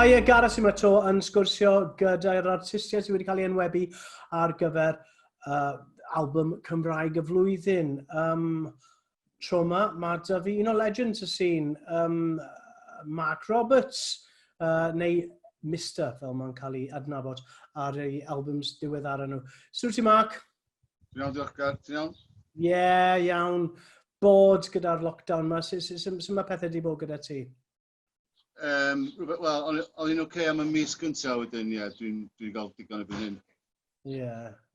Haia, Gareth Potter to yn sgwrsio gyda'r artistiaid sydd wedi cael ei enwebu ar gyfer Albwm Cymraeg y Flwyddyn. Tro yma, mae dy fi un o legends y scene, Mark Roberts, neu Mr, fel mae'n cael ei adnabod ar ei albums diweddara nhw. Sŵr ti, Mark? Ti'n iawn, diolch Gareth, ti'n iawn? Ie, iawn. Bod gyda'r lockdown yma, sy'n mae pethau wedi bod gyda ti? Wel, o'n i'n oce am y mis gyntaf wedyn, ie, dwi'n gael digon erbyn hyn. Ie,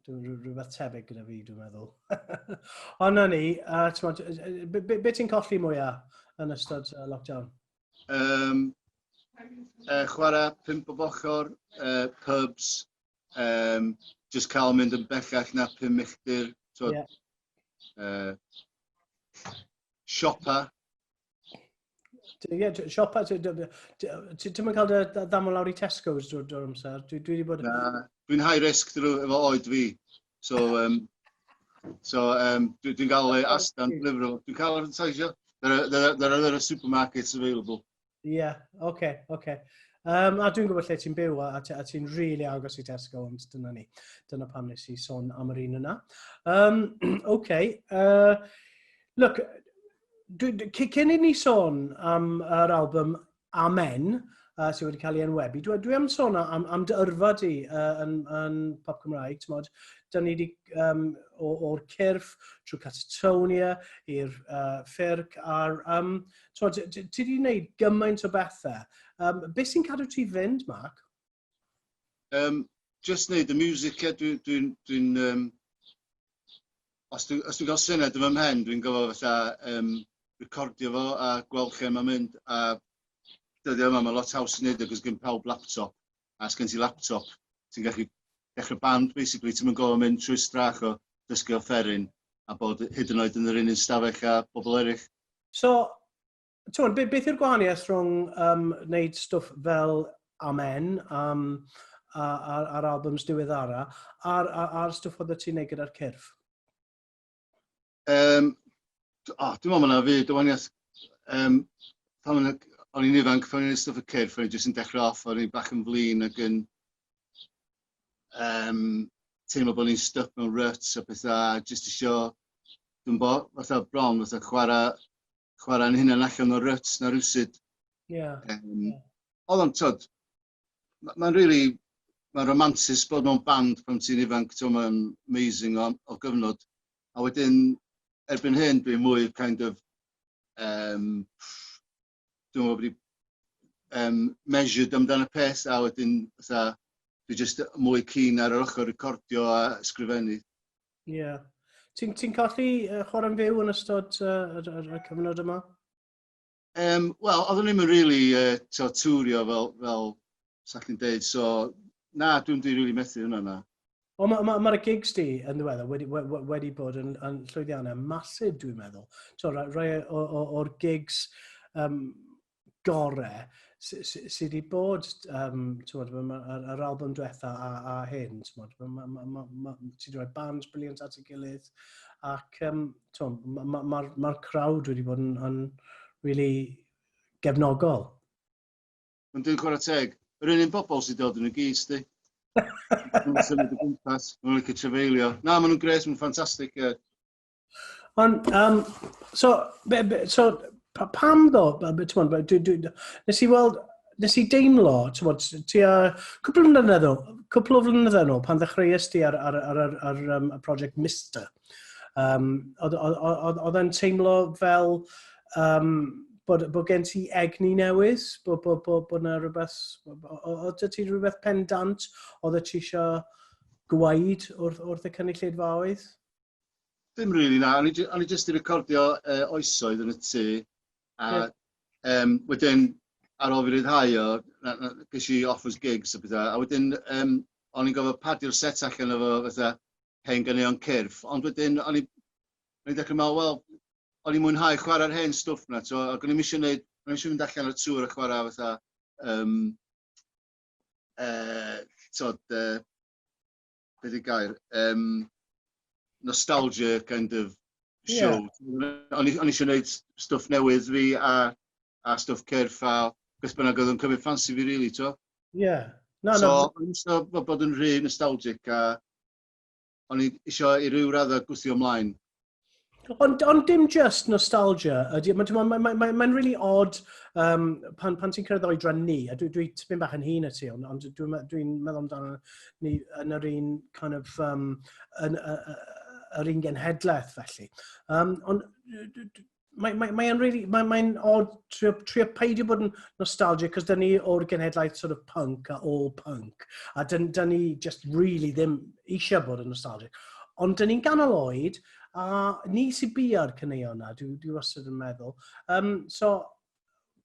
rhywbeth tebyg gyda fi, dwi'n meddwl. Ond na ni, be ti'n colli mwyaf yn ystod lockdown? Chwarae 5 o bochor, pubs, just cael mynd yn bellach na 5 milltir, siopa. Ie, siopa, ti'n mynd cael dy ddamol lawr i Tesco's drwy'r amser? Dwi wedi bod... Dwi'n high risk efo oed fi, so dwi'n cael astan deliverable. Dwi'n cael advertisio. There are other supermarkets available. Ie, oce. A dwi'n gwybod lle ti'n byw a ti'n really agos i Tesco, ond dyna ni. Dyna pam nes i sôn am yr un yna. Look, cyn i ni sôn am yr album Amen, sydd wedi cael ei enwebu, dwi am sôn am dy yrfa di yn pop Cymraeg. Da ni wedi, o'r cyrff, trwy Catatonia, i'r ffyrc, a'r... ti wedi gwneud gymaint o bethau. Beth sy'n cadw ti fynd, Mark? Just wneud y music, os dwi'n cael syniad yma mhen, dwi'n gofod fatha recordio fo a gweld lle mae'n mynd. A dyddiau yma, mae lot haws i wneud o, gos gen pawb laptop. A os gen ti laptop, ti'n gallu dechrau band, basically. Ti'n mynd gofod mynd trwy strach o dysgu offeryn a bod hyd yn oed yn yr un stafell a bobl eraill. So, beth yw'r gwahaniaeth rhwng wneud stwff fel Amen a'r albums diweddara a'r stwff oedd ti'n neud gyda'r cyrff? Dwi'n meddwl yna fi, dywaniaeth, pan o'n i'n ifanc, pan o'n i'n stwff y cyrff, o'n i'n jyst yn dechrau off, o'n i'n bach yn flin ac yn teimlo bod ni'n stuck mewn ruts a bethau, jyst isio, dwi'n bod, fatha bron, fatha chwarae'n hynna'n allan o'r ruts na rwsyd. Oedd o'n tod, mae'n romantis bod mewn band pan ti'n ifanc, mae'n amazing o gyfnod. A wedyn, erbyn hyn, dwi'n mwy kind of, dwi'n meddwl bod measured amdano peth, a wedyn, dwi'n just mwy keen ar yr ochr recordio a ysgrifennu. Ie. Ti'n colli chwarae'n fyw yn ystod y cyfnod yma? Wel, oeddwn ni'n really tŵrio fel sa'ch chi'n deud, so na, dwi'n really methu hwnna na. Ond mae'r gigs di yn ddiweddar wedi bod yn llwyddiannau masif, dwi'n meddwl. Rai o'r gigs gorau sydd wedi bod yr album diwetha a hyn. Ti wedi rhoi bands briliant at ei gilydd ac mae'r crowd wedi bod yn really gefnogol. Ond dwi'n chwarae teg, yr unig bobl sydd dod yn y gys di. Mae'n symud o gwmpas, mae'n licio trefeilio. Na, maen nhw'n gres, maen ffantastig. Ond, pam ddo, nes i deimlo, ti cwpl o flynyddoedd yn ôl, pan ddechreuais ti ar y prosiect Mr. Oedd e'n teimlo fel bod gen ti egni newydd, bod yna rhywbeth, oedd ti rhywbeth pendant, oedd ti eisiau gwaed wrth y cynulleidfaoedd? Dim rili na, o'n i jyst i recordio oesoedd yn y tŷ, a wedyn ar ôl fi ryddhau o, ges i offers gigs a bethau, a wedyn o'n i'n gofod padio'r set allan efo fatha hen ganeuon cyrff, ond wedyn o'n i'n dechrau meddwl, wel, o'n i'n mwynhau chwarae'r hen stwff na, ac o'n i'n eisiau mynd allan o'r tŵr a chwarae fatha, beth i gair, nostalgia kind of show. O'n i eisiau gwneud stwff newydd fi a stwff cyrff a beth bynnag oedd yn cymryd ffansi fi, really, to. Ie. So, o'n i eisiau bod yn rhy nostalgic, a o'n i eisiau i ryw raddau gwthio ymlaen. Ond dim just nostalgia, mae'n really odd pan ti'n cyrraedd oedran ni, a dwi'n tipyn bach yn hun y ti, ond dwi'n meddwl amdano ni yn yr un kind of, yr un genhedlaeth felly. Ond mae'n odd trio peidio bod yn nostalgia, cos da ni o'r genhedlaeth sort of punk a all punk, a da ni just really ddim eisiau bod yn nostalgia. Ond da ni'n ganol oed, a ni sy'n bia'r caneuon na, dwi wastad yn meddwl. So,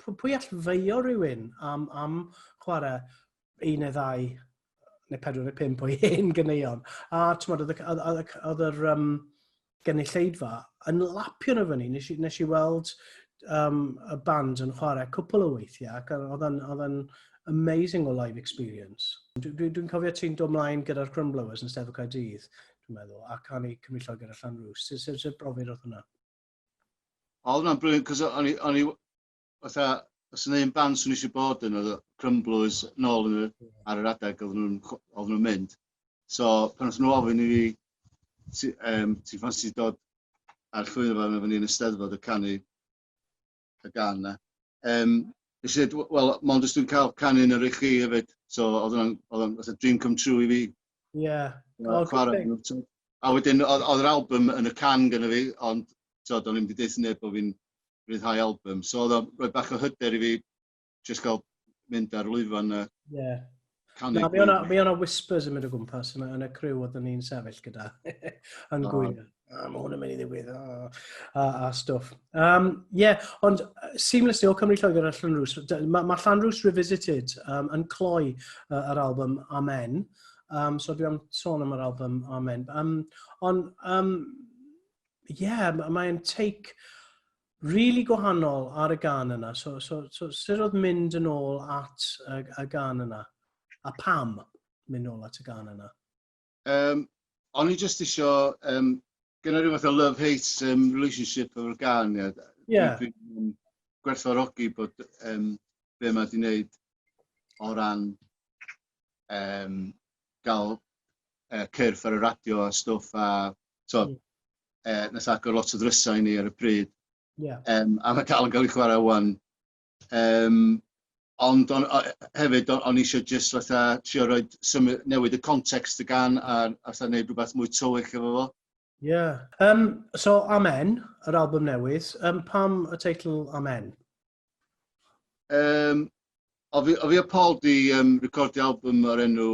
pwy all feio rhywun am chwarae 1 neu 2, neu 4 neu 5 o'i hen ganeuon. A oedd yr gynulleidfa yn lapio na fyny. Nes i weld y band yn chwarae cwpl o weithiau, ac oedd yn amazing o live experience. Dwi'n cofio ti'n dod ymlaen gyda'r Crumblowers yn Steddfod Caerdydd, dwi'n meddwl, a canu Cymru Lloegr a Llanrws. Sut brofiad oedd hwnna? Oedd hwnna'n briliant, cos o'n i, fatha, os yna un band swn i eisiau bod yn, oedd Crumblowers nôl ar yr adeg oedd nhw'n mynd. So, pan oedd nhw ofyn i fi, ti'n ffansi dod ar llwyfan efo ni yn Eisteddfod y canu y gan na. Nes i dweud, wel, mond os dwi'n cael canu yn yr eich chi hefyd. So, oedd hwnna'n dream come true i fi. Ie. A wedyn, oedd yr album yn y can gyda fi, ond o'n i'n deud neb bod fi'n rhyddhau album. So oedd o'n rhoi bach o hyder i fi, just cael mynd ar lwyfan canu. Mi o'na whispers yn mynd o gwmpas yn y criw oedd ni'n sefyll gyda. Yn gwylio. Mae hwn yn mynd i ddiwydd. A stwff. Ond seamlessly o Cymru Lloegr a Llanrws, mae Llanrws Revisited yn cloi yr album Amen. So dwi am sôn am yr album Amen. Mae'n take really gwahanol ar y gan yna. So sut oedd mynd yn ôl at y gan yna? A pam mynd ôl at y gan yna? O'n i just isio, gyda rhyw fath o love-hate relationship efo'r gan. Dwi'n gwerthfawrogi bod be mae di wneud o ran gael cyrff ar y radio a stwff a nes agor lot o ddrysau i ni ar y pryd. A mae cael yn cael ei chwarae wan. Ond hefyd, o'n i eisiau just fatha trio rhoi newid y context y gan a fatha wneud rhywbeth mwy tywych efo fo. So Amen, yr album newydd, pam y teitl Amen? O fi a Paul di recordio album o'r enw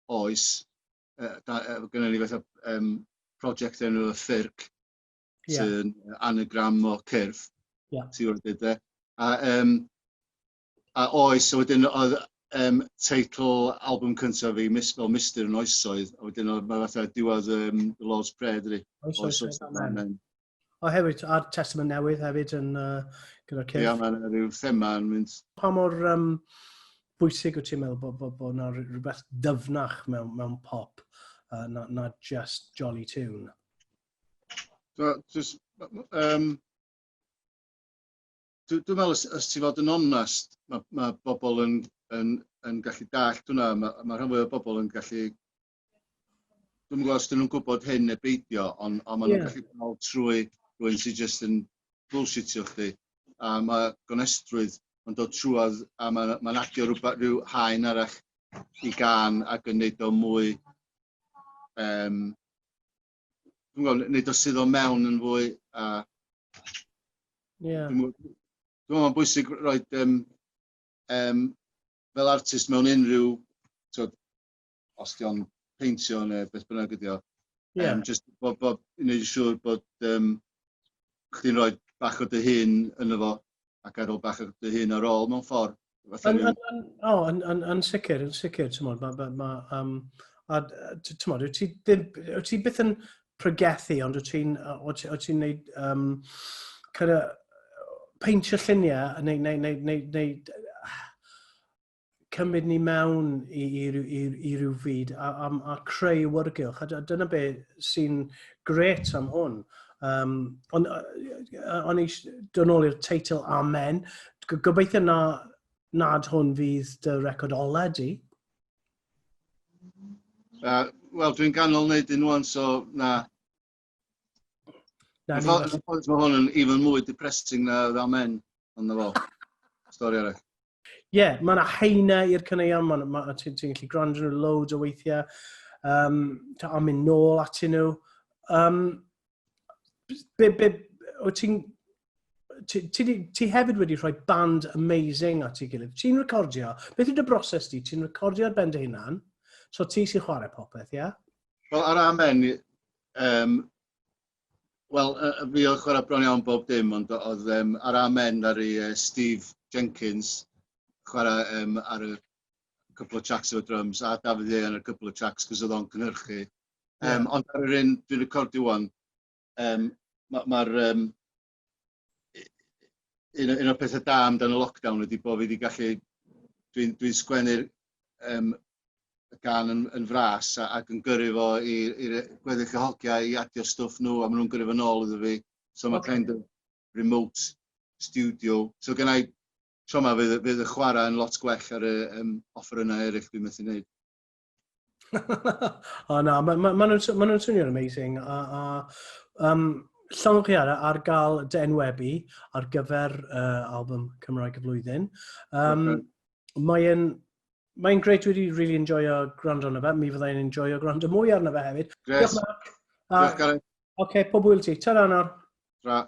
Oes. Gynna ni fatha project enw y Ffyrc, sy'n anagram o cyrff, ti wrth dweud e. A Oes, a wedyn oedd teitl album cyntaf fi, fel Mister yn Oesoedd, a wedyn mae fatha diwedd The Lord's Prayer, dydi? Oes, Amen. O hefyd, a'r Testament newydd hefyd yn gyda'r cyrff. Ie, mae'n rhyw thema yn mynd. Pa mor bwysig wyt ti'n meddwl bod yna rhywbeth dyfnach mewn pop, na just jolly tune? Dwi'n meddwl, os ti fod yn onest, mae bobl yn gallu dallt hwnna. Mae rhan fwy o bobl yn gallu... Dwi'n gwybod os dyn nhw'n gwybod hyn neu beidio, ond maen nhw'n gallu cael trwy rhywun sy'n just yn bullshitio chdi. A mae gonestrwydd yn dod trwad, a mae'n adio rhyw haen arall i gan ac yn neud o mwy... Dwi'n gwybod, neud o sydd o mewn yn fwy. Dwi'n meddwl mae'n bwysig roed fel artist mewn unrhyw, os di o'n peintio neu beth bynnag ydi o, just bod i wneud siŵr bod chdi'n rhoi bach o dy hun yn efo ac ar ôl bach o dy hun ar ôl mewn ffordd. Yn sicr, ti'n modd. Wyt ti byth yn pregethu, ond wyt ti'n gwneud peintio lluniau neu cymryd ni mewn i ryw fyd a creu wyrgylch. A dyna beth sy'n gret am hwn. Ond o'n i dod nôl i'r teitl Amen. Gobeithio nad hwn fydd dy record ola di. Wel, dwi'n ganol wneud un wan, so na. Mae hwn yn even mwy depressing na Amen, ond na fo. Stori arall. Ie, mae yna heina i'r caneuon, ti'n gallu gwrando nhw loads o weithiau, a mynd nôl atyn nhw. Ti hefyd wedi rhoi band amazing at ei gilydd. Ti'n recordio, beth yw dy broses ti? Ti'n recordio ar ben dy hunan, so ti sy'n chwarae popeth, ie? Wel, ar Amen, wel, fi oedd chwarae bron iawn bob dim, ond oedd ar Amen ar ei Steve Jenkins, chwarae ar y couple of tracks o drums, a David Ian ar y couple of tracks, cos oedd o'n cynhyrchu. Ond ar yr un dwi'n recordio wan, mae'r un o'r pethau da amdano y lockdown ydy bod fi wedi gallu, dwi'n sgwennu'r y gan yn fras ac yn gyrru fo i'r gweddill y hogia i adio stwff nhw, a maen nhw'n gyrru fo nôl iddo fi. So mae kind of remote studio. So gen I tro yma fydd y chwarae yn lot gwell ar y offer yna eraill dwi'n methu wneud. O na, maen nhw'n swnio'n amazing. Llonwch chi ar gael dy enwebu ar gyfer Albwm Cymraeg y Flwyddyn. Mae'n greit, wedi really enjoyo gwrando arno fe. Mi fyddai'n enjoyo gwrando mwy arno fe hefyd. Diolch, Mark. Diolch, Gareth. Oce, pob hwyl ti. Ta-ra nawr. Tra.